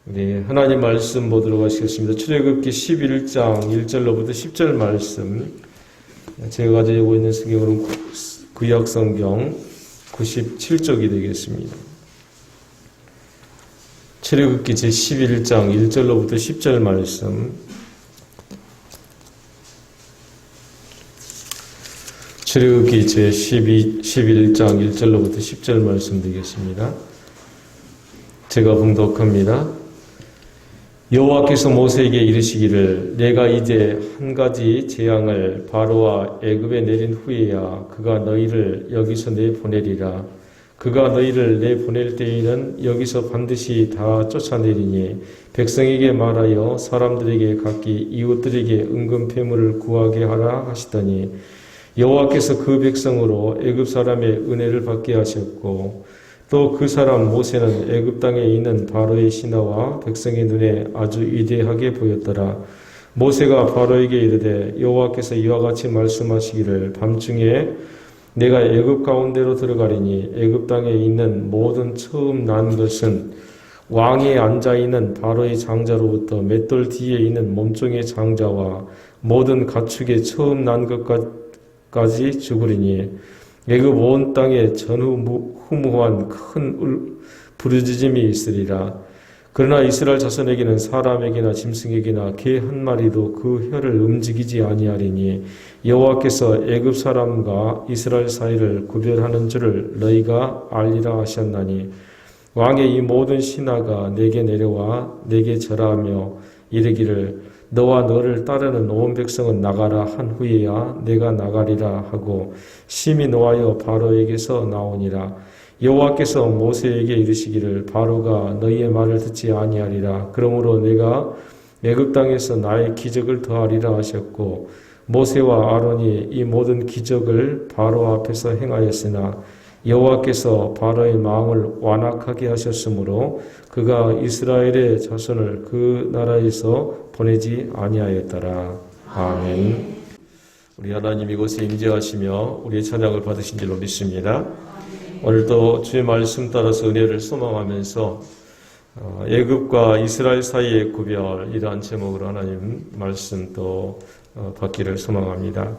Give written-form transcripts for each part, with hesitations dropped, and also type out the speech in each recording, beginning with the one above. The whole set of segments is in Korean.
우리 하나님 말씀 보도록 하시겠습니다. 출애굽기 11장 1절로부터 10절 말씀, 제가 가지고 있는 성경으로는 구약 성경 97쪽이 되겠습니다. 출애굽기 제11장 1절로부터 10절 말씀, 출애굽기 제11장 1절로부터 10절 말씀 되겠습니다. 제가 봉독합니다. 여호와께서 모세에게 이르시기를 내가 이제 한 가지 재앙을 바로와 애굽에 내린 후에야 그가 너희를 여기서 내보내리라. 그가 너희를 내보낼 때에는 여기서 반드시 다 쫓아내리니 백성에게 말하여 사람들에게 각기 이웃들에게 은금 패물을 구하게 하라 하시더니 여호와께서 그 백성으로 애굽 사람의 은혜를 받게 하셨고 또 그 사람 모세는 애굽 땅에 있는 바로의 신하와 백성의 눈에 아주 위대하게 보였더라. 모세가 바로에게 이르되 여호와께서 이와 같이 말씀하시기를 밤중에 내가 애굽 가운데로 들어가리니 애굽 땅에 있는 모든 처음 난 것은 왕에 앉아 있는 바로의 장자로부터 맷돌 뒤에 있는 몸종의 장자와 모든 가축의 처음 난 것까지 죽으리니 애굽 온 땅에 전후무후한 큰 부르짖음이 있으리라. 그러나 이스라엘 자손에게는 사람에게나 짐승에게나 개 한 마리도 그 혀를 움직이지 아니하리니 여호와께서 애굽 사람과 이스라엘 사이를 구별하는 줄을 너희가 알리라 하셨나니 왕의 이 모든 신하가 내게 내려와 내게 절하며 이르기를 너와 너를 따르는 온 백성은 나가라 한 후에야 내가 나가리라 하고 심히 노하여 바로에게서 나오니라. 여호와께서 모세에게 이르시기를 바로가 너희의 말을 듣지 아니하리라. 그러므로 내가 애굽 땅에서 나의 기적을 더하리라 하셨고 모세와 아론이 이 모든 기적을 바로 앞에서 행하였으나 여호와께서 바로의 마음을 완악하게 하셨으므로 그가 이스라엘의 자손을 그 나라에서 보내지 아니하였더라. 아멘. 우리 하나님 이곳에 임재하시며 우리의 찬양을 받으신 줄로 믿습니다. 오늘도 주의 말씀 따라서 은혜를 소망하면서 애굽과 이스라엘 사이의 구별, 이러한 제목으로 하나님 말씀 또 받기를 소망합니다.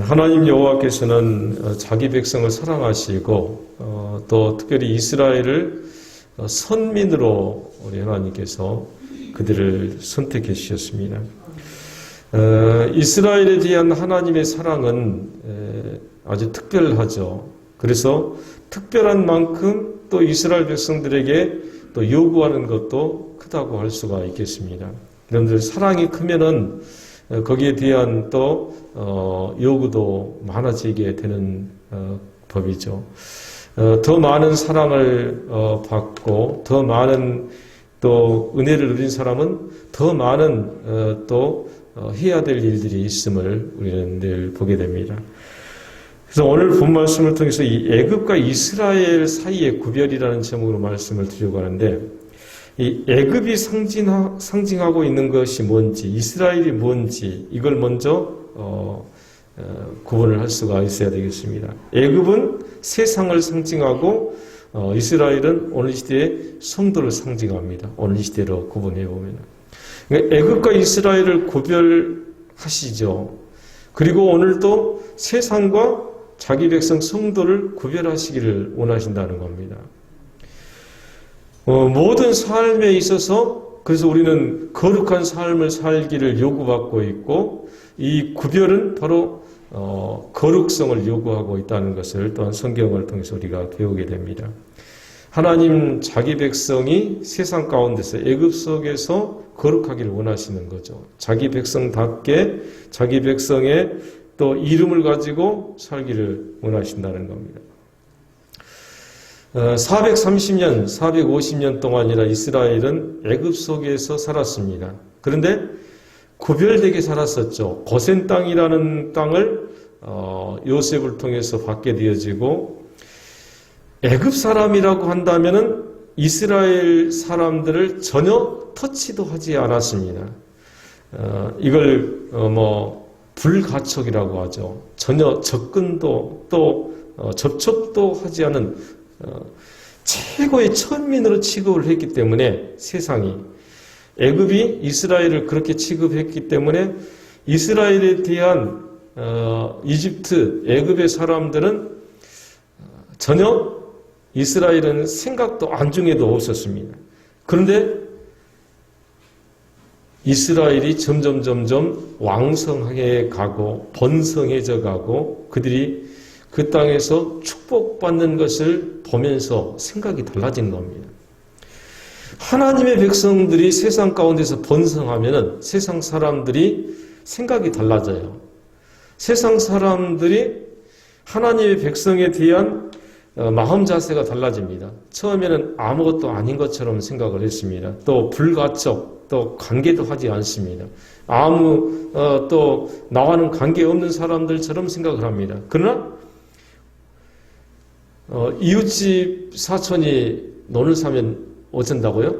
하나님 여호와께서는 자기 백성을 사랑하시고 또 특별히 이스라엘을 선민으로 우리 하나님께서 그들을 선택해 주셨습니다. 이스라엘에 대한 하나님의 사랑은 아주 특별하죠. 그래서 특별한 만큼 또 이스라엘 백성들에게 또 요구하는 것도 크다고 할 수가 있겠습니다. 여러분들 사랑이 크면은 거기에 대한 또 요구도 많아지게 되는 법이죠. 더 많은 사랑을 받고 더 많은 또 은혜를 누린 사람은 더 많은 또 해야 될 일들이 있음을 우리는 늘 보게 됩니다. 그래서 오늘 본 말씀을 통해서 이 애굽과 이스라엘 사이의 구별이라는 제목으로 말씀을 드리려고 하는데 이 애굽이 상징하고 있는 것이 뭔지, 이스라엘이 뭔지 이걸 먼저 구분을 할 수가 있어야 되겠습니다. 애굽은 세상을 상징하고 이스라엘은 오늘 시대의 성도를 상징합니다. 오늘 시대로 구분해 보면, 그러니까 애굽과 이스라엘을 구별하시죠. 그리고 오늘도 세상과 자기 백성 성도를 구별하시기를 원하신다는 겁니다. 모든 삶에 있어서 그래서 우리는 거룩한 삶을 살기를 요구받고 있고 이 구별은 바로 거룩성을 요구하고 있다는 것을 또한 성경을 통해서 우리가 배우게 됩니다. 하나님 자기 백성이 세상 가운데서 애굽 속에서 거룩하기를 원하시는 거죠. 자기 백성답게 자기 백성의 또 이름을 가지고 살기를 원하신다는 겁니다. 430년, 450년 동안이나 이스라엘은 애굽 속에서 살았습니다. 그런데 구별되게 살았었죠. 고센 땅이라는 땅을 요셉을 통해서 받게 되어지고 애굽 사람이라고 한다면은 이스라엘 사람들을 전혀 터치도 하지 않았습니다. 이걸 불가촉이라고 하죠. 전혀 접근도 또 접촉도 하지 않은 최고의 천민으로 취급을 했기 때문에 세상이 애굽이 이스라엘을 그렇게 취급했기 때문에 이스라엘에 대한 이집트, 애굽의 사람들은 전혀 이스라엘은 생각도 안중에도 없었습니다. 그런데 이스라엘이 점점 왕성하게 가고 번성해져 가고 그들이 그 땅에서 축복받는 것을 보면서 생각이 달라진 겁니다. 하나님의 백성들이 세상 가운데서 번성하면은 세상 사람들이 생각이 달라져요. 세상 사람들이 하나님의 백성에 대한 마음 자세가 달라집니다. 처음에는 아무것도 아닌 것처럼 생각을 했습니다. 또 불가촉, 또 관계도 하지 않습니다. 또 나와는 관계없는 사람들처럼 생각을 합니다. 그러나 이웃집 사촌이 논을 사면 어쩐다고요?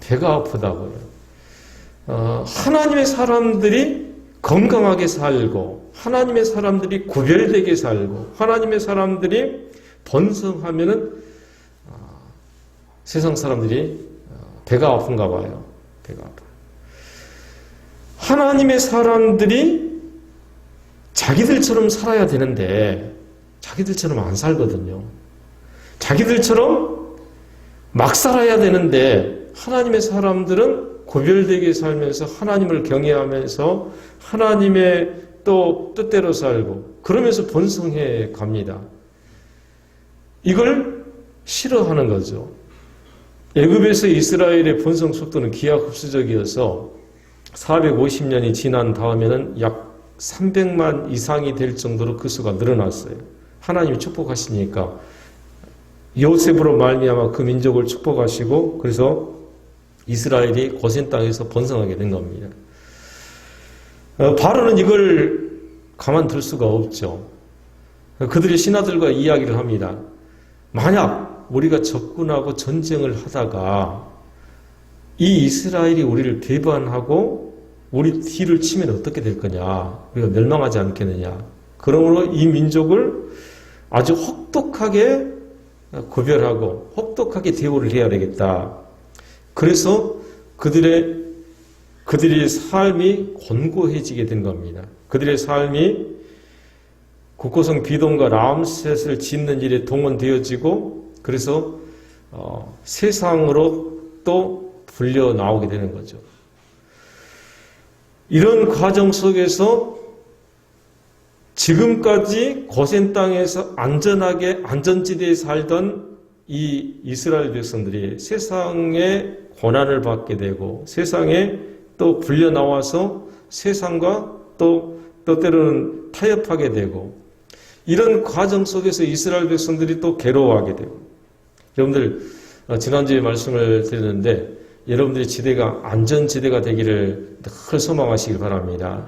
배가 아프다고요. 하나님의 사람들이 건강하게 살고 하나님의 사람들이 구별되게 살고 하나님의 사람들이 번성하면은 세상 사람들이 배가 아픈가 봐요. 배가 아파요. 하나님의 사람들이 자기들처럼 살아야 되는데 자기들처럼 안 살거든요. 자기들처럼 막 살아야 되는데 하나님의 사람들은 구별되게 살면서 하나님을 경외하면서 하나님의 또 뜻대로 살고 그러면서 번성해 갑니다. 이걸 싫어하는 거죠. 애굽에서 이스라엘의 번성 속도는 기하급수적이어서 450년이 지난 다음에는 약 300만 이상이 될 정도로 그 수가 늘어났어요. 하나님이 축복하시니까 요셉으로 말미암아 그 민족을 축복하시고 그래서 이스라엘이 고센 땅에서 번성하게 된 겁니다. 바로는 이걸 가만둘 수가 없죠. 그들이 신하들과 이야기를 합니다. 만약 우리가 적군하고 전쟁을 하다가 이 이스라엘이 우리를 배반하고 우리 뒤를 치면 어떻게 될 거냐? 우리가 멸망하지 않겠느냐? 그러므로 이 민족을 아주 혹독하게 구별하고 혹독하게 대우를 해야 되겠다. 그래서 그들의 삶이 곤고해지게 된 겁니다. 그들의 삶이 국고성 비동과 람셋을 짓는 일에 동원되어지고 그래서 세상으로 또 불려 나오게 되는 거죠. 이런 과정 속에서 지금까지 고센 땅에서 안전하게 안전지대에 살던 이 이스라엘 백성들이 세상의 고난을 받게 되고 세상에 또 불려 나와서 세상과 또 때로는 타협하게 되고 이런 과정 속에서 이스라엘 백성들이 또 괴로워하게 되고 여러분들 지난주에 말씀을 드렸는데 여러분들의 지대가 안전지대가 되기를 늘 소망하시길 바랍니다.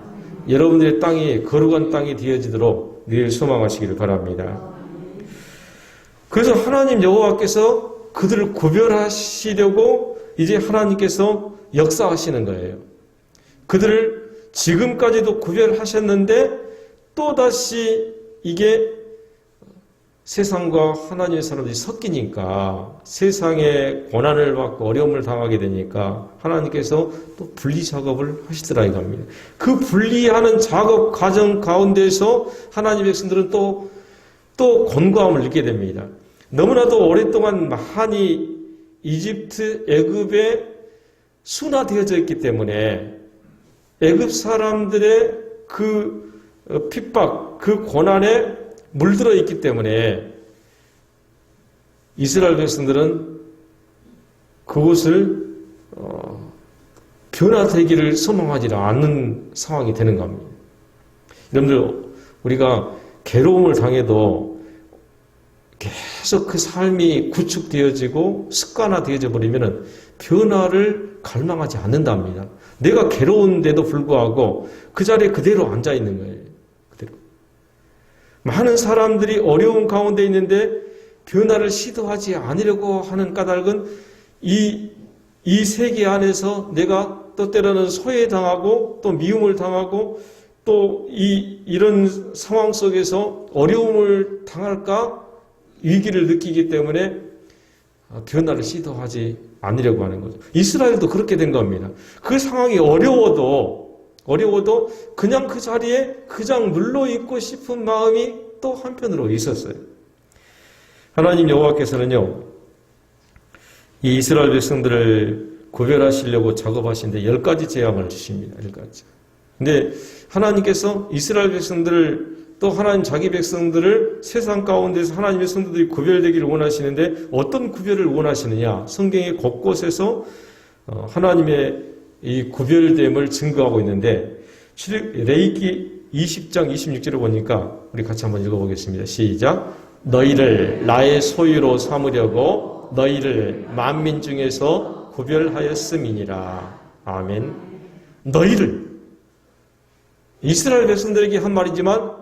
여러분들의 땅이 거룩한 땅이 되어지도록 늘 소망하시기를 바랍니다. 그래서 하나님 여호와께서 그들을 구별하시려고 이제 하나님께서 역사하시는 거예요. 그들을 지금까지도 구별하셨는데 또다시 이게 세상과 하나님의 사람들이 섞이니까 세상에 고난을 받고 어려움을 당하게 되니까 하나님께서 또 분리 작업을 하시더라 이겁니다. 그 분리하는 작업 과정 가운데서 하나님의 백성들은 또 곤고함을 느끼게 됩니다. 너무나도 오랫동안 많이 이집트, 애굽에 순화되어져 있기 때문에 애굽 사람들의 그 핍박, 그 고난에 물들어 있기 때문에 이스라엘 백성들은 그것을 변화되기를 소망하지 않는 상황이 되는 겁니다. 여러분들 우리가 괴로움을 당해도 계속 그 삶이 구축되어지고 습관화되어져 버리면 변화를 갈망하지 않는답니다. 내가 괴로운데도 불구하고 그 자리에 그대로 앉아 있는 거예요. 그대로. 많은 사람들이 어려운 가운데 있는데 변화를 시도하지 않으려고 하는 까닭은 이 세계 안에서 내가 또 때로는 소외당하고 또 미움을 당하고 또 이런 상황 속에서 어려움을 당할까 위기를 느끼기 때문에 변화를 시도하지 않으려고 하는 거죠. 이스라엘도 그렇게 된 겁니다. 그 상황이 어려워도 그냥 그 자리에 그냥 눌러 있고 싶은 마음이 또 한편으로 있었어요. 하나님 여호와께서는요, 이 이스라엘 백성들을 구별하시려고 작업하시는데 10가지 재앙을 주십니다. 10가지. 근데 하나님께서 이스라엘 백성들을 또 하나님 자기 백성들을 세상 가운데서 하나님의 성도들이 구별되기를 원하시는데 어떤 구별을 원하시느냐? 성경의 곳곳에서 하나님의 이 구별됨을 증거하고 있는데 레위기 20장 26절을 보니까 우리 같이 한번 읽어보겠습니다. 시작. 너희를 나의 소유로 삼으려고 너희를 만민 중에서 구별하였음이니라. 아멘. 너희를 이스라엘 백성들에게 한 말이지만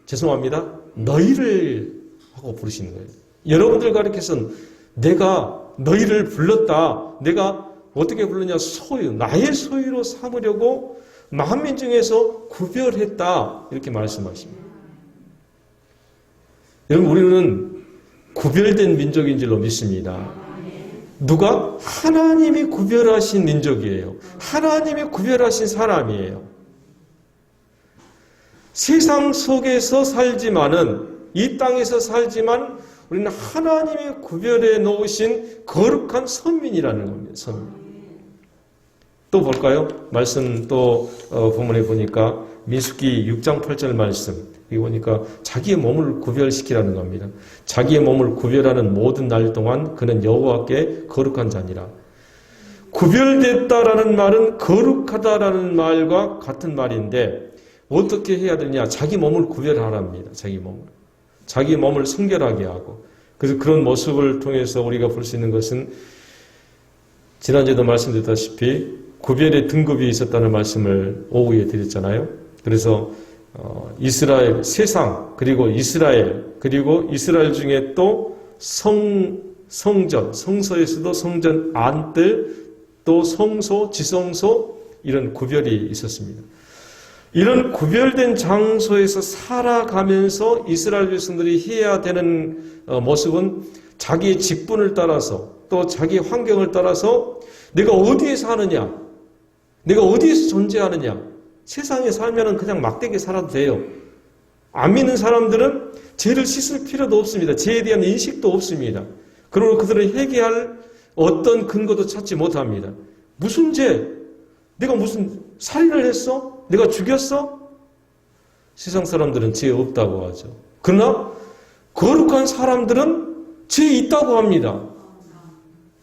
죄송합니다. 너희를 하고 부르시는 거예요. 여러분들 가리켜서는 내가 너희를 불렀다. 내가 어떻게 불렀냐? 소유, 나의 소유로 삼으려고 만민 중에서 구별했다. 이렇게 말씀하십니다. 여러분, 우리는 구별된 민족인 줄로 믿습니다. 누가? 하나님이 구별하신 민족이에요. 하나님이 구별하신 사람이에요. 세상 속에서 살지만은, 이 땅에서 살지만 우리는 하나님이 구별해 놓으신 거룩한 선민이라는 겁니다. 선민. 또 볼까요? 말씀 또 본문에 보니까 민수기 6장 8절 말씀. 여기 보니까 자기의 몸을 구별시키라는 겁니다. 자기의 몸을 구별하는 모든 날 동안 그는 여호와께 거룩한 자니라. 구별됐다라는 말은 거룩하다라는 말과 같은 말인데 어떻게 해야 되냐? 자기 몸을 구별하랍니다. 자기 몸을 성결하게 하고. 그래서 그런 모습을 통해서 우리가 볼 수 있는 것은 지난주에도 말씀드렸다시피 구별의 등급이 있었다는 말씀을 오후에 드렸잖아요. 그래서 이스라엘, 세상, 그리고 이스라엘 중에 또 성전, 성소에서도 성전 안뜰, 또 성소, 지성소 이런 구별이 있었습니다. 이런 구별된 장소에서 살아가면서 이스라엘 백성들이 해야 되는 모습은 자기의 직분을 따라서 또 자기 환경을 따라서 내가 어디에 사느냐, 내가 어디에서 존재하느냐. 세상에 살면은 그냥 막대기 살아도 돼요. 안 믿는 사람들은 죄를 씻을 필요도 없습니다. 죄에 대한 인식도 없습니다. 그리고 그들은 회개할 어떤 근거도 찾지 못합니다. 무슨 죄? 내가 무슨 살인을 했어? 내가 죽였어? 세상 사람들은 죄 없다고 하죠. 그러나 거룩한 사람들은 죄 있다고 합니다.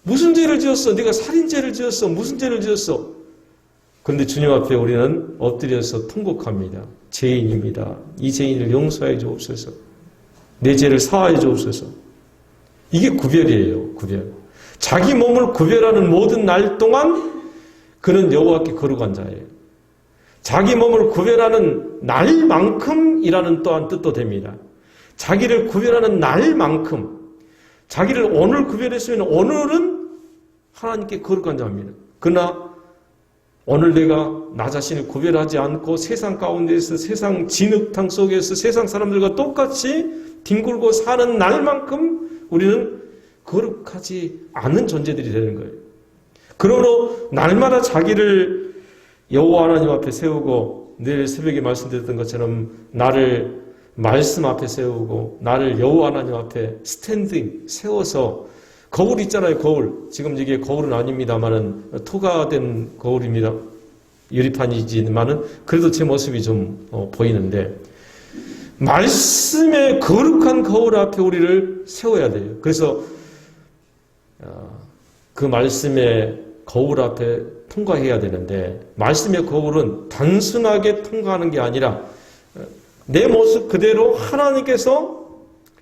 무슨 죄를 지었어? 네가 살인죄를 지었어? 무슨 죄를 지었어? 그런데 주님 앞에 우리는 엎드려서 통곡합니다. 죄인입니다. 이 죄인을 용서해 주옵소서. 내 죄를 사하여 주옵소서. 이게 구별이에요. 구별. 자기 몸을 구별하는 모든 날 동안 그는 여호와께 거룩한 자예요. 자기 몸을 구별하는 날만큼이라는 또한 뜻도 됩니다. 자기를 구별하는 날만큼, 자기를 오늘 구별했으면 오늘은 하나님께 거룩한 자입니다. 그러나 오늘 내가 나 자신을 구별하지 않고 세상 가운데에서 세상 진흙탕 속에서 세상 사람들과 똑같이 뒹굴고 사는 날만큼 우리는 거룩하지 않은 존재들이 되는 거예요. 그러므로 날마다 자기를 여호와 하나님 앞에 세우고 내일 새벽에 말씀드렸던 것처럼 나를 말씀 앞에 세우고 나를 여호와 하나님 앞에 스탠딩 세워서 거울 있잖아요. 거울. 지금 이게 거울은 아닙니다만은 토가된 거울입니다. 유리판이지만은 그래도 제 모습이 좀 보이는데 말씀의 거룩한 거울 앞에 우리를 세워야 돼요. 그래서 그 말씀의 거울 앞에 통과해야 되는데 말씀의 거울은 단순하게 통과하는 게 아니라 내 모습 그대로 하나님께서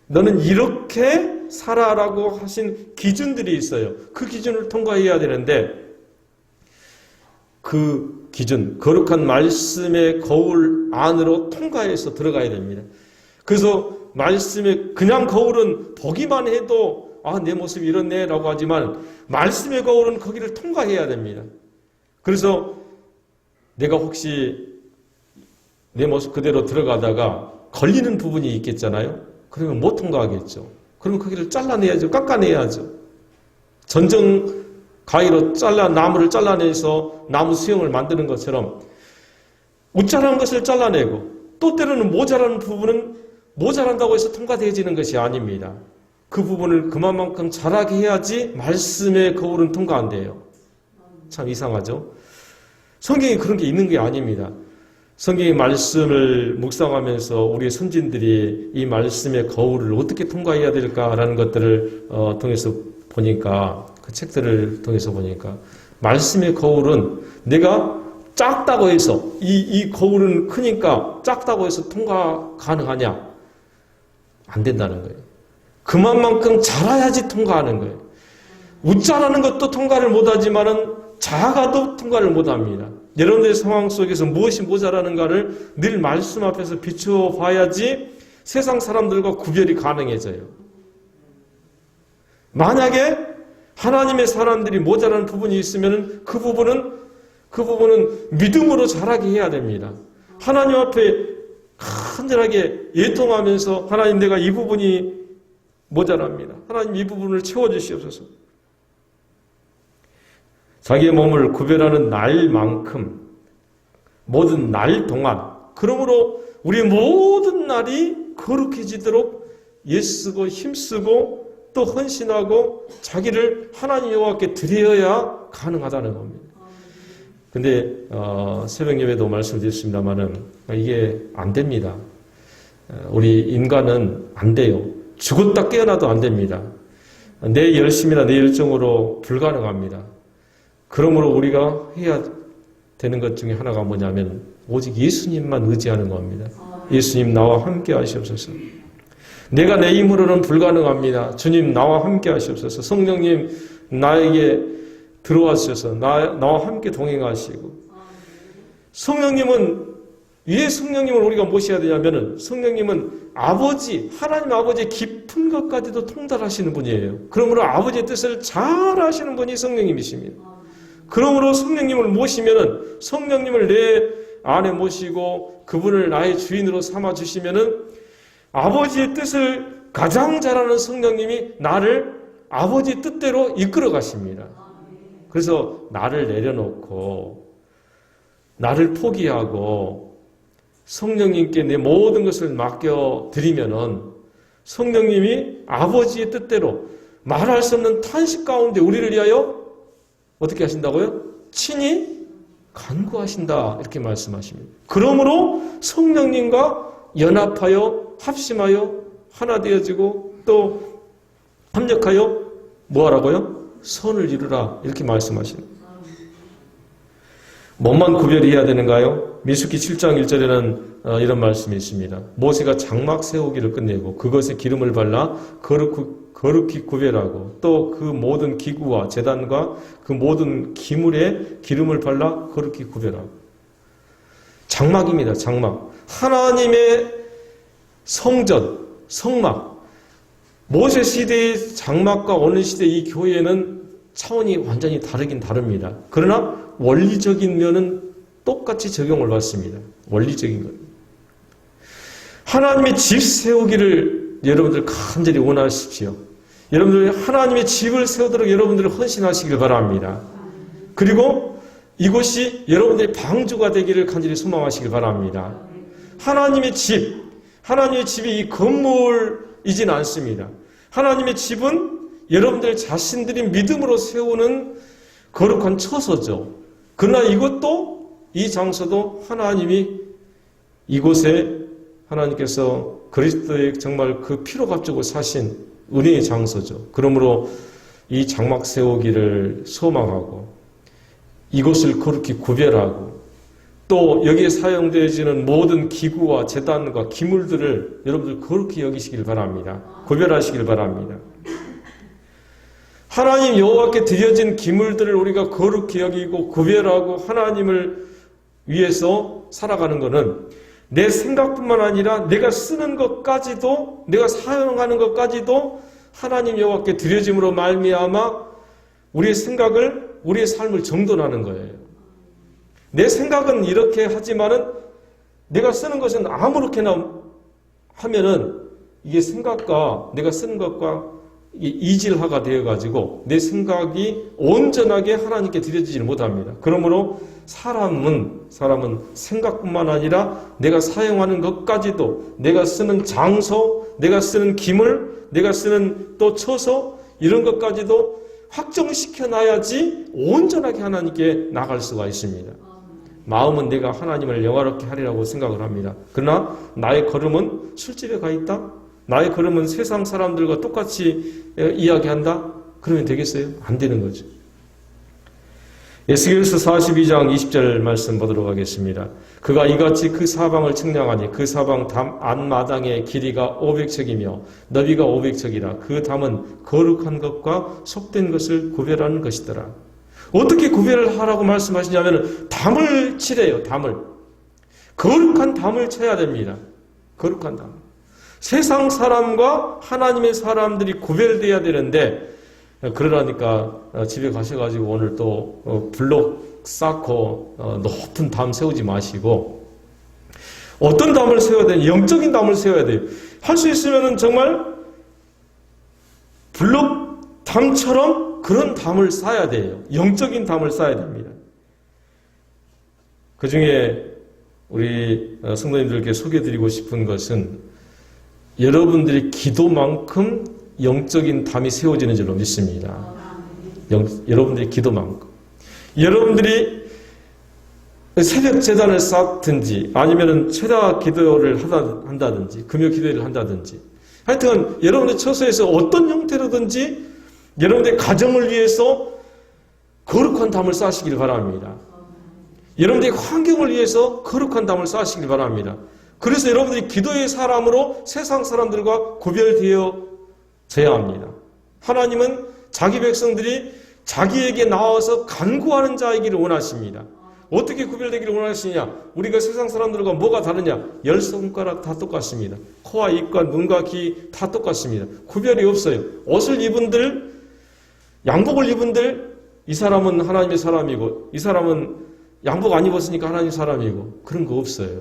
너는 이렇게 살아라고 하신 기준들이 있어요. 그 기준을 통과해야 되는데 그 기준, 거룩한 말씀의 거울 안으로 통과해서 들어가야 됩니다. 그래서 말씀의 그냥 거울은 보기만 해도 내 모습이 이렇네 라고 하지만 말씀의 거울은 거기를 통과해야 됩니다. 그래서 내가 혹시 내 모습 그대로 들어가다가 걸리는 부분이 있겠잖아요. 그러면 못 통과하겠죠. 그러면 거기를 잘라내야죠. 깎아내야죠. 전정 가위로 나무를 잘라내서 나무 수형을 만드는 것처럼 모자란 것을 잘라내고 또 때로는 모자라는 부분은 모자란다고 해서 통과되어지는 것이 아닙니다. 그 부분을 그만큼 잘하게 해야지 말씀의 거울은 통과 안 돼요. 참 이상하죠? 성경에 그런 게 있는 게 아닙니다. 성경의 말씀을 묵상하면서 우리 선진들이 이 말씀의 거울을 어떻게 통과해야 될까라는 것들을 통해서 보니까, 그 책들을 통해서 보니까 말씀의 거울은 내가 작다고 해서 이 거울은 크니까 작다고 해서 통과 가능하냐? 안 된다는 거예요. 그만큼 잘해야지 통과하는 거예요. 웃자라는 것도 통과를 못하지만은 작아도 통과를 못합니다. 여러분들의 상황 속에서 무엇이 모자라는가를 늘 말씀 앞에서 비추어 봐야지 세상 사람들과 구별이 가능해져요. 만약에 하나님의 사람들이 모자라는 부분이 있으면 그 부분은 믿음으로 자라게 해야 됩니다. 하나님 앞에 간절하게 예통하면서 하나님, 내가 이 부분이 모자랍니다. 하나님, 이 부분을 채워주시옵소서. 자기의 몸을 구별하는 날만큼 모든 날 동안, 그러므로 우리 모든 날이 거룩해지도록 애쓰고 힘쓰고 또 헌신하고 자기를 하나님 여호와께 드려야 가능하다는 겁니다. 근데 새벽 예배도 말씀드렸습니다마는 이게 안 됩니다. 우리 인간은 안 돼요. 죽었다 깨어나도 안 됩니다. 내 열심이나 내 열정으로 불가능합니다. 그러므로 우리가 해야 되는 것 중에 하나가 뭐냐면 오직 예수님만 의지하는 겁니다. 예수님, 나와 함께 하시옵소서. 내가 내 힘으로는 불가능합니다. 주님, 나와 함께 하시옵소서. 성령님, 나에게 들어와 주셔서 나와 함께 동행하시고, 성령님은, 왜 성령님을 우리가 모셔야 되냐면은 성령님은 하나님 아버지의 깊은 것까지도 통달하시는 분이에요. 그러므로 아버지의 뜻을 잘 아시는 분이 성령님이십니다. 그러므로 성령님을 모시면은, 성령님을 내 안에 모시고 그분을 나의 주인으로 삼아 주시면은 아버지의 뜻을 가장 잘 아는 성령님이 나를 아버지의 뜻대로 이끌어 가십니다. 그래서 나를 내려놓고 나를 포기하고 성령님께 내 모든 것을 맡겨드리면은 성령님이 아버지의 뜻대로 말할 수 없는 탄식 가운데 우리를 위하여 어떻게 하신다고요? 친히 간구하신다, 이렇게 말씀하십니다. 그러므로 성령님과 연합하여 합심하여 하나 되어지고 또 합력하여 뭐하라고요? 선을 이루라, 이렇게 말씀하십니다. 뭐만 구별해야 되는가요? 민수기 7장 1절에는 이런 말씀이 있습니다. 모세가 장막 세우기를 끝내고 그것에 기름을 발라 거룩히 구별하고 또 그 모든 기구와 제단과 그 모든 기물에 기름을 발라 거룩히 구별하고. 장막입니다. 장막. 하나님의 성전, 성막. 모세 시대의 장막과 오늘 시대 이 교회는 차원이 완전히 다르긴 다릅니다. 그러나 원리적인 면은 똑같이 적용을 받습니다. 원리적인 것. 하나님의 집 세우기를 여러분들 간절히 원하십시오. 여러분들 하나님의 집을 세우도록 여러분들 헌신하시길 바랍니다. 그리고 이곳이 여러분들의 방주가 되기를 간절히 소망하시길 바랍니다. 하나님의 집이 이 건물이진 않습니다. 하나님의 집은 여러분들 자신들이 믿음으로 세우는 거룩한 처소죠. 그러나 이것도, 이 장소도 하나님이 이곳에 하나님께서 그리스도의 정말 그 피로 값주고 사신 은혜의 장소죠. 그러므로 이 장막 세우기를 소망하고 이곳을 거룩히 구별하고 또 여기에 사용되어지는 모든 기구와 제단과 기물들을 여러분들 거룩히 여기시길 바랍니다. 구별하시길 바랍니다. 하나님 여호와께 드려진 기물들을 우리가 거룩히 여기고 구별하고 하나님을 위해서 살아가는 것은 내 생각뿐만 아니라 내가 쓰는 것까지도, 내가 사용하는 것까지도 하나님 여호와께 드려짐으로 말미암아 우리의 생각을, 우리의 삶을 정돈하는 거예요. 내 생각은 이렇게 하지만은 내가 쓰는 것은 아무렇게나 하면은 이게 생각과 내가 쓰는 것과 이질화가 되어가지고 내 생각이 온전하게 하나님께 드려지지를 못합니다. 그러므로 사람은 생각뿐만 아니라 내가 사용하는 것까지도, 내가 쓰는 장소, 내가 쓰는 기물, 내가 쓰는 또 처소, 이런 것까지도 확정시켜 놔야지 온전하게 하나님께 나갈 수가 있습니다. 마음은 내가 하나님을 영화롭게 하리라고 생각을 합니다. 그러나 나의 걸음은 술집에 가 있다? 나의 걸음은 세상 사람들과 똑같이 이야기한다? 그러면 되겠어요? 안 되는 거죠. 에스겔서 42장 20절 말씀 보도록 하겠습니다. 그가 이같이 그 사방을 측량하니 그 사방 담 안마당의 길이가 500척이며 너비가 500척이라. 그 담은 거룩한 것과 속된 것을 구별하는 것이더라. 어떻게 구별을 하라고 말씀하시냐면 담을 치래요. 담을. 거룩한 담을 쳐야 됩니다. 거룩한 담. 세상 사람과 하나님의 사람들이 구별돼야 되는데, 그러라니까 집에 가셔가지고 오늘 또 블록 쌓고 높은 담 세우지 마시고, 어떤 담을 세워야 돼요? 영적인 담을 세워야 돼요. 할 수 있으면 정말 블록 담처럼 그런 담을 쌓아야 돼요. 영적인 담을 쌓아야 됩니다. 그 중에 우리 성도님들께 소개해드리고 싶은 것은 여러분들의 기도만큼 영적인 담이 세워지는 줄로 믿습니다. 여러분들의 기도만큼. 여러분들이 새벽 제단을 쌓든지 아니면 최다 기도를 한다든지 금요 기도를 한다든지 하여튼 여러분의 처소에서 어떤 형태로든지 여러분들의 가정을 위해서 거룩한 담을 쌓으시길 바랍니다. 여러분들의 환경을 위해서 거룩한 담을 쌓으시길 바랍니다. 그래서 여러분들이 기도의 사람으로 세상 사람들과 구별되어져야 합니다. 하나님은 자기 백성들이 자기에게 나와서 간구하는 자이기를 원하십니다. 어떻게 구별되기를 원하시냐? 우리가 세상 사람들과 뭐가 다르냐? 10손가락 다 똑같습니다. 코와 입과 눈과 귀 다 똑같습니다. 구별이 없어요. 옷을 입은들, 양복을 입은들, 이 사람은 하나님의 사람이고 이 사람은 양복 안 입었으니까 하나님 사람이고, 그런 거 없어요.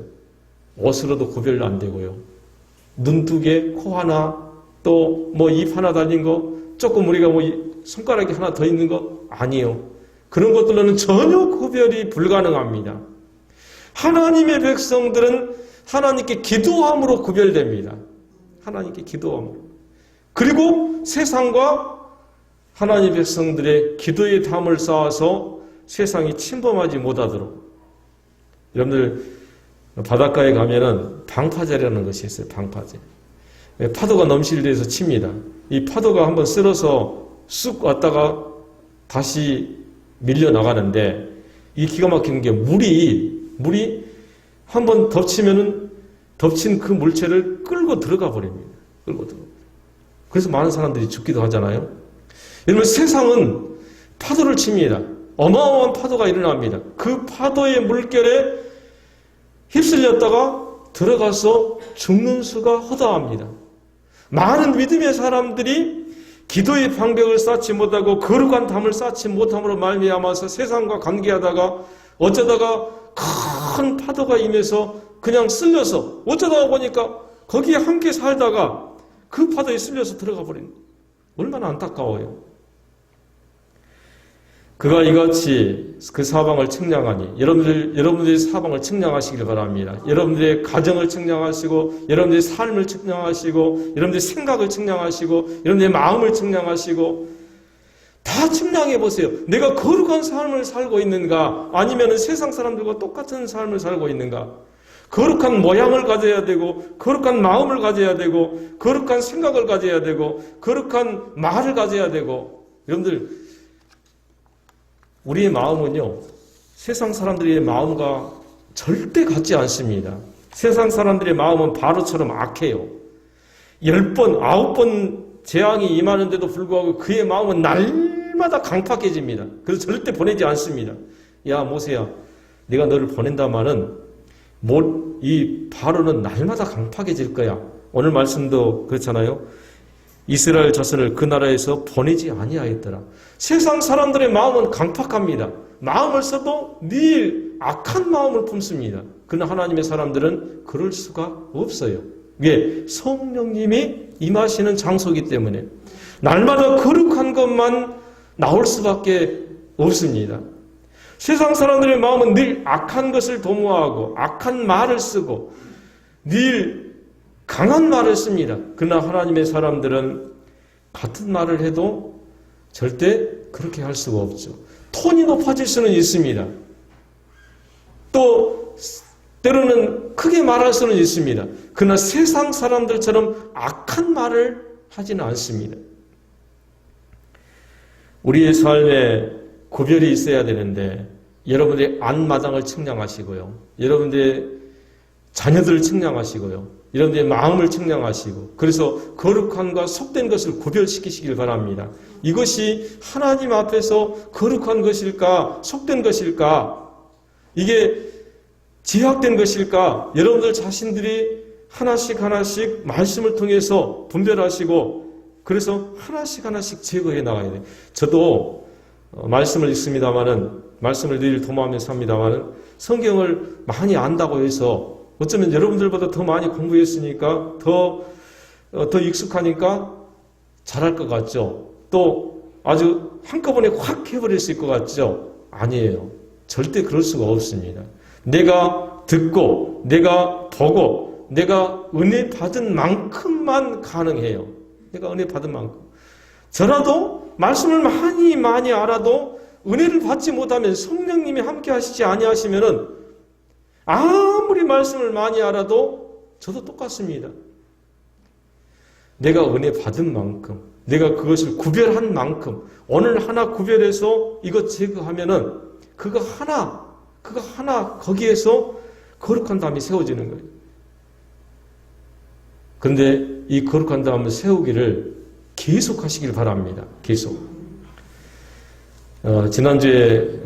옷으로도 구별 안 되고요. 눈 2개, 코 하나, 또 뭐 입 하나 달린 거, 조금 우리가 뭐 손가락이 하나 더 있는 거 아니에요. 그런 것들로는 전혀 구별이 불가능합니다. 하나님의 백성들은 하나님께 기도함으로 구별됩니다. 하나님께 기도함으로. 그리고 세상과 하나님의 백성들의 기도의 담을 쌓아서 세상이 침범하지 못하도록. 여러분들 바닷가에 가면은 방파제라는 것이 있어요. 방파제. 파도가 넘실 때에서 칩니다. 이 파도가 한번 쓸어서 쑥 왔다가 다시 밀려 나가는데, 이 기가 막힌 게 물이 한번 덮치면은 덮친 그 물체를 끌고 들어가 버립니다. 끌고 들어가. 그래서 많은 사람들이 죽기도 하잖아요. 여러분, 세상은 파도를 칩니다. 어마어마한 파도가 일어납니다. 그 파도의 물결에 휩쓸렸다가 들어가서 죽는 수가 허다합니다. 많은 믿음의 사람들이 기도의 방벽을 쌓지 못하고 거룩한 담을 쌓지 못함으로 말미암아서 세상과 관계하다가 어쩌다가 큰 파도가 임해서 그냥 쓸려서, 어쩌다가 보니까 거기에 함께 살다가 그 파도에 쓸려서 들어가 버린, 얼마나 안타까워요. 그가 이같이 그 사방을 측량하니, 여러분들의 사방을 측량하시길 바랍니다. 여러분들의 가정을 측량하시고, 여러분들의 삶을 측량하시고, 여러분들의 생각을 측량하시고, 여러분들의 마음을 측량하시고, 다 측량해 보세요. 내가 거룩한 삶을 살고 있는가? 아니면 세상 사람들과 똑같은 삶을 살고 있는가? 거룩한 모양을 가져야 되고, 거룩한 마음을 가져야 되고, 거룩한 생각을 가져야 되고, 거룩한 말을 가져야 되고. 여러분들, 우리의 마음은요, 세상 사람들의 마음과 절대 같지 않습니다. 세상 사람들의 마음은 바로처럼 악해요. 10번, 9번 재앙이 임하는데도 불구하고 그의 마음은 날마다 강팍해집니다. 그래서 절대 보내지 않습니다. 야, 모세야, 내가 너를 보낸다마는 이 바로는 날마다 강팍해질 거야. 오늘 말씀도 그렇잖아요. 이스라엘 자손을 그 나라에서 보내지 아니하였더라. 세상 사람들의 마음은 강팍합니다. 마음을 써도 늘 악한 마음을 품습니다. 그러나 하나님의 사람들은 그럴 수가 없어요. 왜? 성령님이 임하시는 장소이기 때문에. 날마다 거룩한 것만 나올 수밖에 없습니다. 세상 사람들의 마음은 늘 악한 것을 도모하고 악한 말을 쓰고 늘 강한 말을 씁니다. 그러나 하나님의 사람들은 같은 말을 해도 절대 그렇게 할 수가 없죠. 톤이 높아질 수는 있습니다. 또 때로는 크게 말할 수는 있습니다. 그러나 세상 사람들처럼 악한 말을 하지는 않습니다. 우리의 삶에 구별이 있어야 되는데 여러분들의 안마당을 측량하시고요. 여러분들의 자녀들을 측량하시고요. 여러분들의 마음을 측량하시고 그래서 거룩함과 속된 것을 구별시키시길 바랍니다. 이것이 하나님 앞에서 거룩한 것일까? 속된 것일까? 이게 제약된 것일까? 여러분들 자신들이 하나씩 말씀을 통해서 분별하시고 그래서 하나씩 제거해 나가야 돼요. 저도 말씀을 읽습니다마는 말씀을 늘 도모하면서 합니다마는 성경을 많이 안다고 해서 어쩌면 여러분들보다 더 많이 공부했으니까 더 익숙하니까 잘할 것 같죠. 또 아주 한꺼번에 확 해버릴 수 있을 것 같죠. 아니에요. 절대 그럴 수가 없습니다. 내가 듣고 내가 보고 내가 은혜 받은 만큼만 가능해요. 내가 은혜 받은 만큼. 저라도 말씀을 많이 알아도 은혜를 받지 못하면 성령님이 함께 하시지 아니하시면은 아무리 말씀을 많이 알아도 저도 똑같습니다. 내가 은혜 받은 만큼, 내가 그것을 구별한 만큼, 오늘 하나 구별해서 이것 제거하면은 그거 하나 거기에서 거룩한 담이 세워지는 거예요. 그런데 이 거룩한 담을 세우기를 계속 하시길 바랍니다. 계속. 지난주에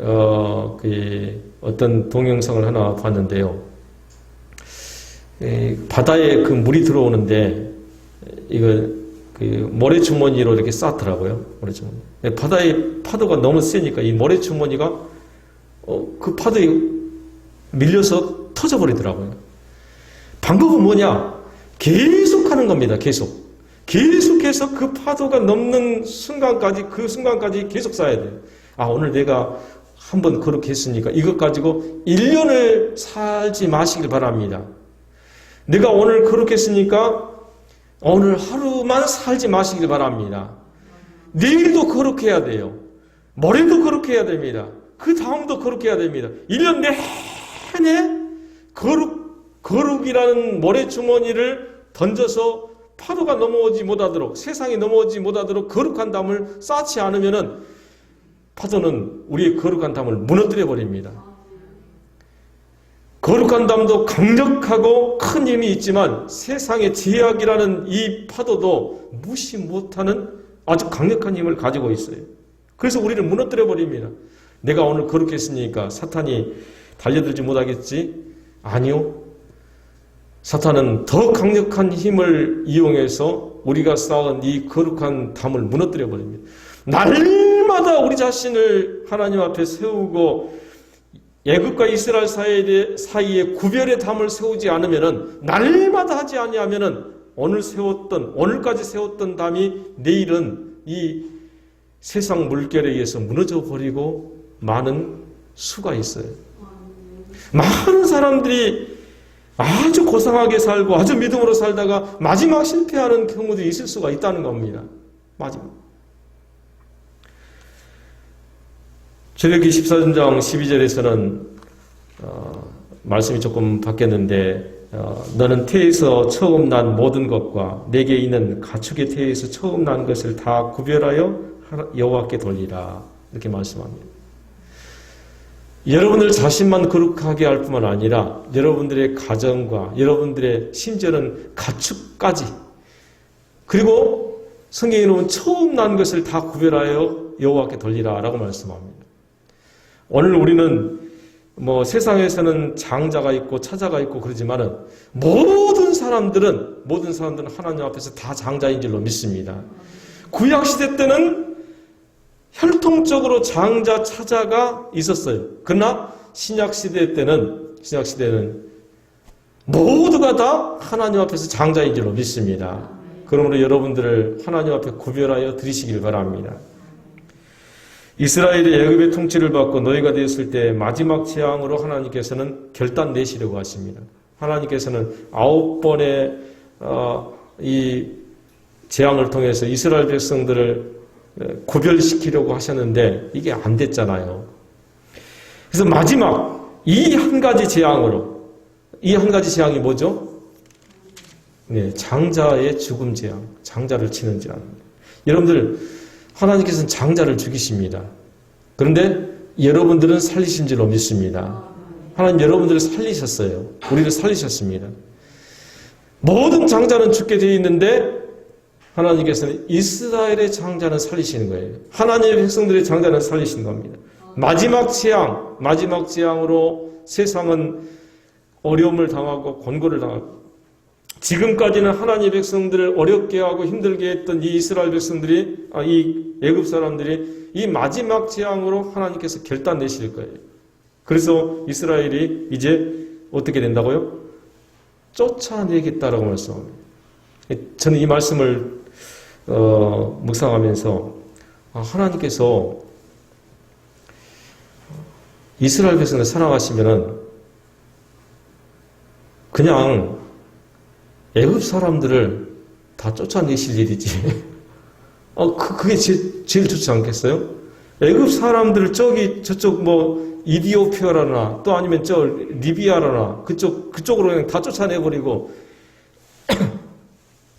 어떤 동영상을 하나 봤는데요. 바다에 그 물이 들어오는데 이거 모래주머니로 이렇게 쌓더라고요. 모래주머니. 바다의 파도가 너무 세니까 이 모래주머니가 그 파도에 밀려서 터져버리더라고요. 방법은 뭐냐? 계속하는 겁니다. 계속해서 그 파도가 넘는 순간까지 그 순간까지 계속 쌓아야 돼요. 오늘 내가 한번 그렇게 했으니까 이것 가지고 1년을 살지 마시길 바랍니다. 내가 오늘 그렇게 했으니까 오늘 하루만 살지 마시길 바랍니다. 내일도 그렇게 해야 돼요. 모레도 그렇게 해야 됩니다. 그 다음도 그렇게 해야 됩니다. 1년 내내 거룩이라는 모래주머니를 던져서 파도가 넘어오지 못하도록 세상이 넘어오지 못하도록 거룩한 담을 쌓지 않으면은 파도는 우리의 거룩한 담을 무너뜨려 버립니다. 거룩한 담도 강력하고 큰 힘이 있지만 세상의 제약이라는 이 파도도 무시 못하는 아주 강력한 힘을 가지고 있어요. 그래서 우리를 무너뜨려 버립니다. 내가 오늘 그렇게 했으니까 사탄이 달려들지 못하겠지? 아니요. 사탄은 더 강력한 힘을 이용해서 우리가 쌓은 이 거룩한 담을 무너뜨려 버립니다. 날마다 우리 자신을 하나님 앞에 세우고 애굽과 이스라엘 사이에 구별의 담을 세우지 않으면은 날마다 하지 아니하면은 오늘까지 세웠던 담이 내일은 이 세상 물결에 의해서 무너져 버리고 많은 수가 있어요. 많은 사람들이 아주 고상하게 살고 아주 믿음으로 살다가 마지막 실패하는 경우도 있을 수가 있다는 겁니다. 마지막. 출애굽기 14장 12절에서는 말씀이 조금 바뀌었는데 너는 태에서 처음 난 모든 것과 내게 있는 가축의 태에서 처음 난 것을 다 구별하여 여호와께 돌리라 이렇게 말씀합니다. 여러분들 자신만 거룩하게 할 뿐만 아니라 여러분들의 가정과 여러분들의 심지어는 가축까지 그리고 성경에 나온 처음 난 것을 다 구별하여 여호와께 돌리라 라고 말씀합니다. 오늘 우리는 세상에서는 장자가 있고 차자가 있고 그러지만은 모든 사람들은 하나님 앞에서 다 장자인 줄로 믿습니다. 구약 시대 때는 혈통적으로 장자, 차자가 있었어요. 그러나 신약 시대는 모두가 다 하나님 앞에서 장자인 줄로 믿습니다. 그러므로 여러분들을 하나님 앞에 구별하여 드리시길 바랍니다. 이스라엘이 애굽의 통치를 받고 노예가 되었을 때 마지막 재앙으로 하나님께서는 결단 내시려고 하십니다. 하나님께서는 9번의 이 재앙을 통해서 이스라엘 백성들을 구별시키려고 하셨는데 이게 안 됐잖아요. 그래서 마지막 이 한 가지 재앙으로, 이 한 가지 재앙이 뭐죠? 네, 장자의 죽음 재앙, 장자를 치는 재앙. 여러분들, 하나님께서는 장자를 죽이십니다. 그런데 여러분들은 살리신 줄 믿습니다. 하나님 여러분들을 살리셨어요. 우리를 살리셨습니다. 모든 장자는 죽게 되어 있는데 하나님께서는 이스라엘의 장자는 살리시는 거예요. 하나님의 백성들의 장자는 살리신 겁니다. 마지막 재앙으로 세상은 어려움을 당하고 권고를 당하고 지금까지는 하나님의 백성들을 어렵게 하고 힘들게 했던 이 이스라엘 백성들이, 이 애굽 사람들이 이 마지막 재앙으로 하나님께서 결단 내실 거예요. 그래서 이스라엘이 이제 어떻게 된다고요? 쫓아내겠다라고 말씀합니다. 저는 이 말씀을 묵상하면서 하나님께서 이스라엘 백성을 사랑하시면은 그냥 애굽 사람들을 다 쫓아내실 일이지. 그게 제일 좋지 않겠어요? 애굽 사람들 저쪽 이디오피아라나 또 아니면 리비아라나 그쪽으로 그냥 다 쫓아내버리고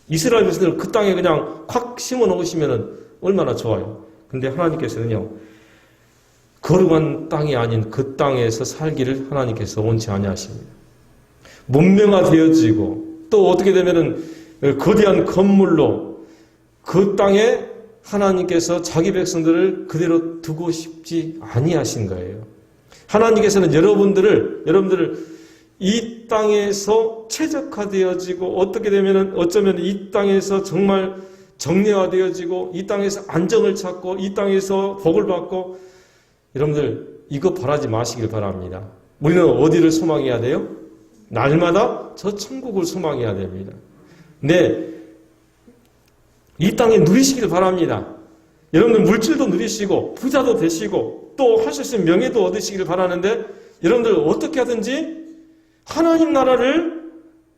이스라엘 백성들 그 땅에 그냥 확 심어 놓으시면은 얼마나 좋아요. 근데 하나님께서는요, 거룩한 땅이 아닌 그 땅에서 살기를 하나님께서 원치 아니하십니다. 문명화되어지고 또 어떻게 되면은 거대한 건물로 그 땅에 하나님께서 자기 백성들을 그대로 두고 싶지 아니하신 거예요. 하나님께서는 여러분들을 이 땅에서 최적화되어지고 어떻게 되면은 어쩌면 이 땅에서 정말 정례화되어지고 이 땅에서 안정을 찾고 이 땅에서 복을 받고 여러분들 이거 바라지 마시길 바랍니다. 우리는 어디를 소망해야 돼요? 날마다 저 천국을 소망해야 됩니다. 네, 이 땅에 누리시길 바랍니다. 여러분들 물질도 누리시고 부자도 되시고 또 할 수 있는 명예도 얻으시길 바라는데 여러분들 어떻게 하든지 하나님 나라를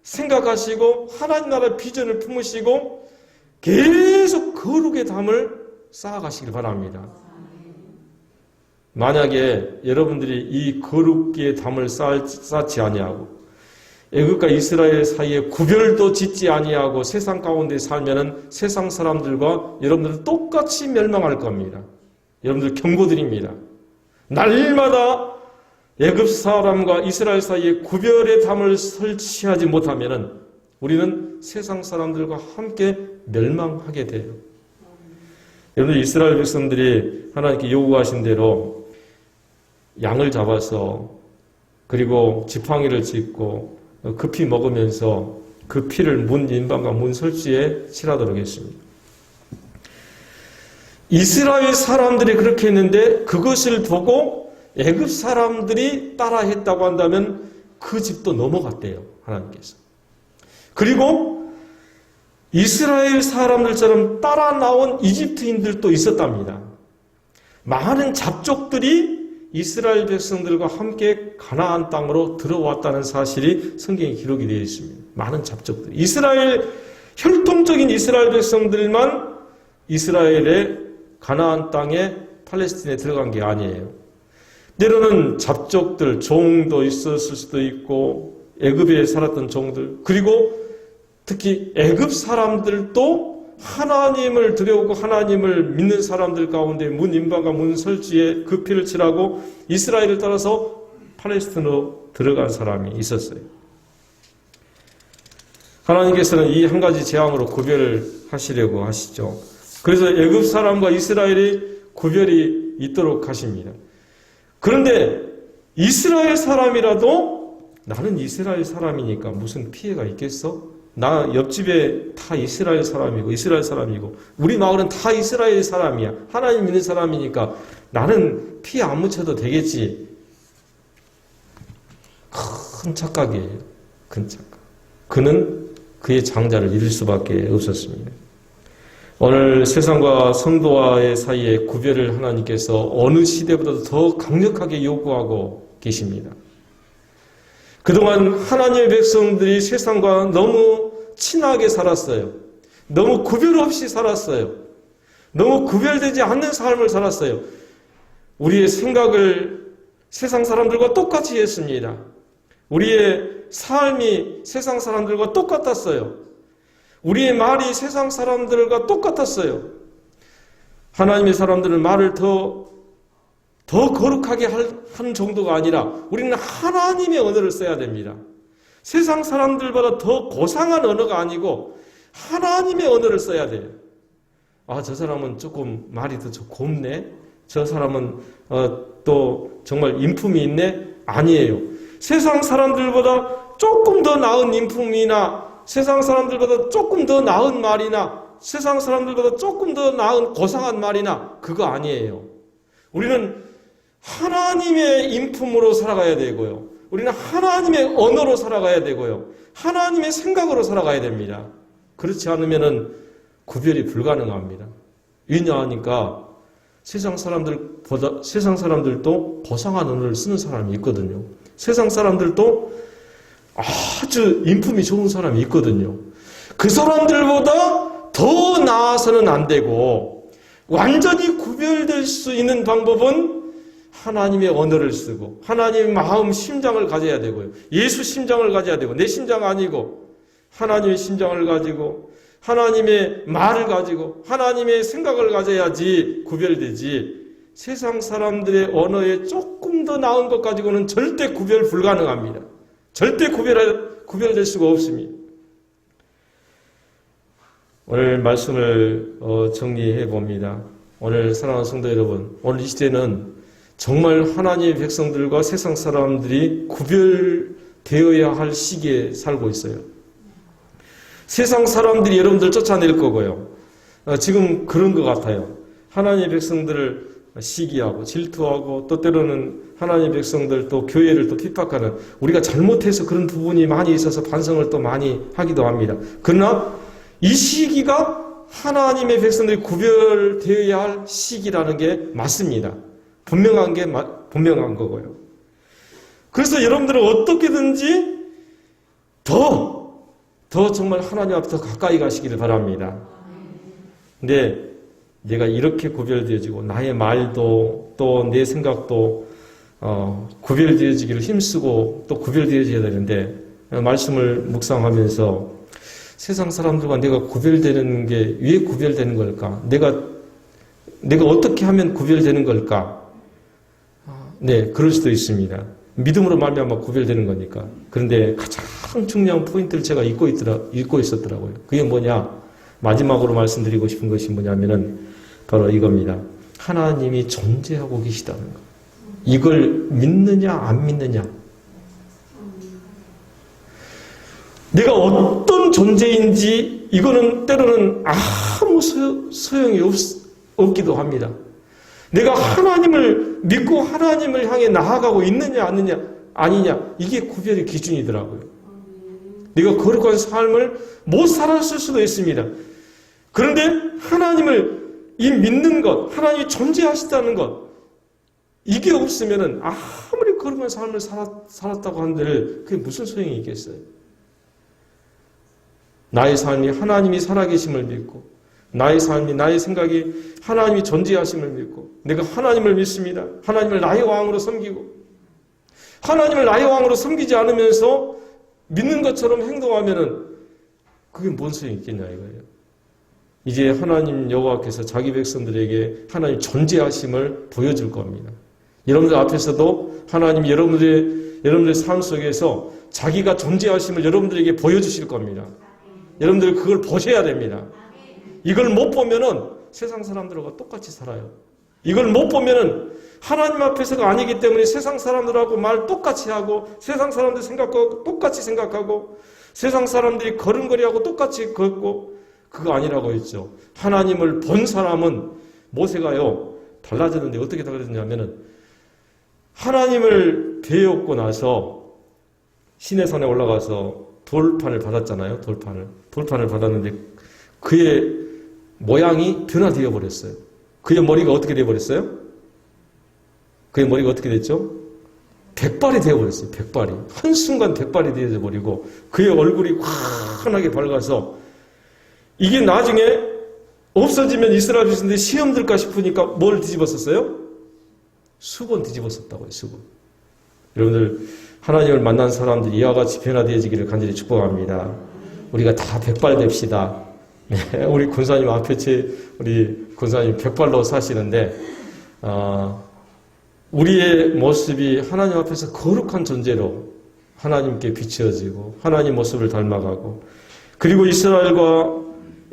생각하시고 하나님 나라의 비전을 품으시고 계속 거룩의 담을 쌓아가시길 바랍니다. 만약에 여러분들이 이 거룩의 담을 쌓지 아니하고 애굽과 이스라엘 사이에 구별도 짓지 아니하고 세상 가운데 살면은 세상 사람들과 여러분들은 똑같이 멸망할 겁니다. 여러분들 경고드립니다. 날마다 애굽 사람과 이스라엘 사이에 구별의 담을 설치하지 못하면은 우리는 세상 사람들과 함께 멸망하게 돼요. 여러분들 이스라엘 백성들이 하나님께 요구하신 대로 양을 잡아서 그리고 지팡이를 짚고 급히 먹으면서 그 피를 문 인방과 문 설주에 칠하도록 했습니다. 이스라엘 사람들이 그렇게 했는데 그것을 보고 애굽 사람들이 따라했다고 한다면 그 집도 넘어갔대요. 하나님께서. 그리고 이스라엘 사람들처럼 따라 나온 이집트인들도 있었답니다. 많은 잡족들이 이스라엘 백성들과 함께 가나안 땅으로 들어왔다는 사실이 성경에 기록이 되어 있습니다. 많은 잡족들. 혈통적인 이스라엘 백성들만 이스라엘의 가나안 땅에 팔레스틴에 들어간 게 아니에요. 때로는 잡족들, 종도 있었을 수도 있고 애굽에 살았던 종들 그리고 특히 애굽 사람들도 하나님을 두려우고 하나님을 믿는 사람들 가운데 문 인방과 문 설주에 그 피를 칠하고 이스라엘을 따라서 팔레스틴으로 들어간 사람이 있었어요. 하나님께서는 이 한 가지 재앙으로 구별을 하시려고 하시죠. 그래서 애굽 사람과 이스라엘이 구별이 있도록 하십니다. 그런데 이스라엘 사람이라도 나는 이스라엘 사람이니까 무슨 피해가 있겠어? 나 옆집에 다 이스라엘 사람이고 우리 마을은 다 이스라엘 사람이야. 하나님 믿는 사람이니까 나는 피 안 묻혀도 되겠지. 큰 착각이에요. 큰 착각. 그는 그의 장자를 잃을 수밖에 없었습니다. 오늘 세상과 성도와의 사이에 구별을 하나님께서 어느 시대보다도 더 강력하게 요구하고 계십니다. 그동안 하나님의 백성들이 세상과 너무 친하게 살았어요. 너무 구별 없이 살았어요. 너무 구별되지 않는 삶을 살았어요. 우리의 생각을 세상 사람들과 똑같이 했습니다. 우리의 삶이 세상 사람들과 똑같았어요. 우리의 말이 세상 사람들과 똑같았어요. 하나님의 사람들은 말을 더 거룩하게 하는 정도가 아니라 우리는 하나님의 언어를 써야 됩니다. 세상 사람들보다 더 고상한 언어가 아니고 하나님의 언어를 써야 돼요. 아, 저 사람은 조금 말이 더 곱네. 저 사람은 또 정말 인품이 있네. 아니에요. 세상 사람들보다 조금 더 나은 인품이나 세상 사람들보다 조금 더 나은 말이나 세상 사람들보다 조금 더 나은 고상한 말이나 그거 아니에요. 우리는 하나님의 인품으로 살아가야 되고요. 우리는 하나님의 언어로 살아가야 되고요. 하나님의 생각으로 살아가야 됩니다. 그렇지 않으면 구별이 불가능합니다. 왜냐하니까 세상 사람들도 고상한 언어를 쓰는 사람이 있거든요. 세상 사람들도 아주 인품이 좋은 사람이 있거든요. 그 사람들보다 더 나아서는 안 되고 완전히 구별될 수 있는 방법은 하나님의 언어를 쓰고 하나님의 마음, 심장을 가져야 되고요. 예수 심장을 가져야 되고 내 심장 아니고 하나님의 심장을 가지고 하나님의 말을 가지고 하나님의 생각을 가져야지 구별되지 세상 사람들의 언어에 조금 더 나은 것 가지고는 절대 구별 불가능합니다. 절대 구별될 수가 없습니다. 오늘 말씀을 정리해 봅니다. 오늘 사랑하는 성도 여러분, 오늘 이 시대는 정말 하나님의 백성들과 세상 사람들이 구별되어야 할 시기에 살고 있어요. 세상 사람들이 여러분들 쫓아낼 거고요. 지금 그런 것 같아요. 하나님의 백성들을 시기하고 질투하고 또 때로는 하나님의 백성들 또 교회를 또 핍박하는 우리가 잘못해서 그런 부분이 많이 있어서 반성을 또 많이 하기도 합니다. 그러나 이 시기가 하나님의 백성들이 구별되어야 할 시기라는 게 맞습니다. 분명한 거고요. 그래서 여러분들은 어떻게든지 더 정말 하나님 앞에 더 가까이 가시기를 바랍니다. 근데 내가 이렇게 구별되어지고 나의 말도 또 내 생각도 구별되어지기를 힘쓰고 또 구별되어져야 되는데 말씀을 묵상하면서 세상 사람들과 내가 구별되는 게 왜 구별되는 걸까? 내가 어떻게 하면 구별되는 걸까? 네, 그럴 수도 있습니다. 믿음으로 말미암아 구별되는 거니까. 그런데 가장 중요한 포인트를 제가 잊고 있었더라고요. 그게 뭐냐? 마지막으로 말씀드리고 싶은 것이 뭐냐면은 바로 이겁니다. 하나님이 존재하고 계시다는 것. 이걸 믿느냐 안 믿느냐. 내가 어떤 존재인지 이거는 때로는 아무 소용이 없기도 합니다. 내가 하나님을 믿고 하나님을 향해 나아가고 있느냐 아니냐 이게 구별의 기준이더라고요. 내가 거룩한 삶을 못 살았을 수도 있습니다. 그런데 하나님을 믿는 것, 하나님이 존재하시다는 것 이게 없으면은 아무리 거룩한 삶을 살았다고 한들 그게 무슨 소용이 있겠어요? 나의 삶이 하나님이 살아계심을 믿고 나의 삶이 나의 생각이 하나님이 존재하심을 믿고 내가 하나님을 믿습니다. 하나님을 나의 왕으로 섬기고 하나님을 나의 왕으로 섬기지 않으면서 믿는 것처럼 행동하면은 그게 뭔 소용이 있겠냐 이거예요. 이제 하나님 여호와께서 자기 백성들에게 하나님 존재하심을 보여줄 겁니다. 여러분들 앞에서도 하나님 여러분들의 삶 속에서 자기가 존재하심을 여러분들에게 보여주실 겁니다. 여러분들 그걸 보셔야 됩니다. 이걸 못 보면은 세상 사람들과 똑같이 살아요. 이걸 못 보면은 하나님 앞에서가 아니기 때문에 세상 사람들하고 말 똑같이 하고 세상 사람들 생각과 똑같이 생각하고 세상 사람들이 걸음걸이하고 똑같이 걷고 그거 아니라고 했죠. 하나님을 본 사람은 모세가요 달라졌는데 어떻게 달라졌냐면은 하나님을 배웠고 나서 시내산에 올라가서 돌판을 받았잖아요. 돌판을 받았는데 그의 모양이 변화되어 버렸어요. 그의 머리가 어떻게 되어 버렸어요? 그의 머리가 어떻게 됐죠? 백발이 되어 버렸어요. 백발이. 한순간 백발이 되어 버리고 그의 얼굴이 환하게 밝아서 이게 나중에 없어지면 이스라엘 백성들이 시험 들까 싶으니까 뭘 뒤집었었어요? 수건 뒤집었었다고요. 수건. 여러분들 하나님을 만난 사람들이 이와 같이 변화되어지기를 간절히 축복합니다. 우리가 다 백발 됩시다. 네, 우리 군사님 앞에 우리 군사님 백발로 사시는데 우리의 모습이 하나님 앞에서 거룩한 존재로 하나님께 비추어지고 하나님 모습을 닮아가고 그리고 이스라엘과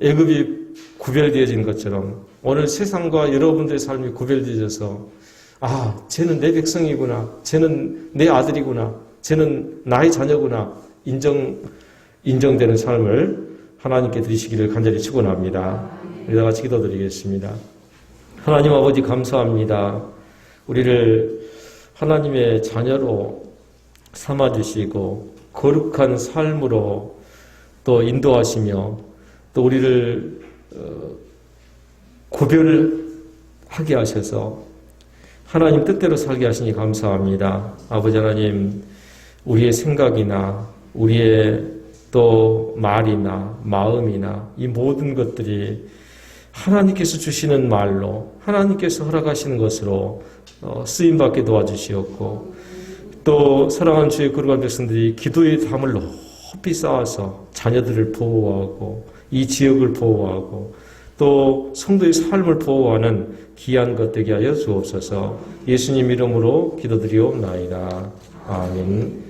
애굽이 구별되어진 것처럼 오늘 세상과 여러분들의 삶이 구별되어져서 쟤는 내 백성이구나. 쟤는 내 아들이구나. 쟤는 나의 자녀구나. 인정되는 삶을 하나님께 드리시기를 간절히 축원합니다. 우리 다 같이 기도드리겠습니다. 하나님 아버지 감사합니다. 우리를 하나님의 자녀로 삼아주시고 거룩한 삶으로 또 인도하시며 또 우리를 구별하게 하셔서 하나님 뜻대로 살게 하시니 감사합니다. 아버지 하나님, 우리의 생각이나 우리의 또 말이나 마음이나 이 모든 것들이 하나님께서 주시는 말로 하나님께서 허락하시는 것으로 쓰임받게 도와주시었고 또 사랑하는 주의 거룩한 백성들이 기도의 담을 높이 쌓아서 자녀들을 보호하고 이 지역을 보호하고 또 성도의 삶을 보호하는 귀한 것 되게 하여 주옵소서. 예수님 이름으로 기도드리옵나이다. 아멘.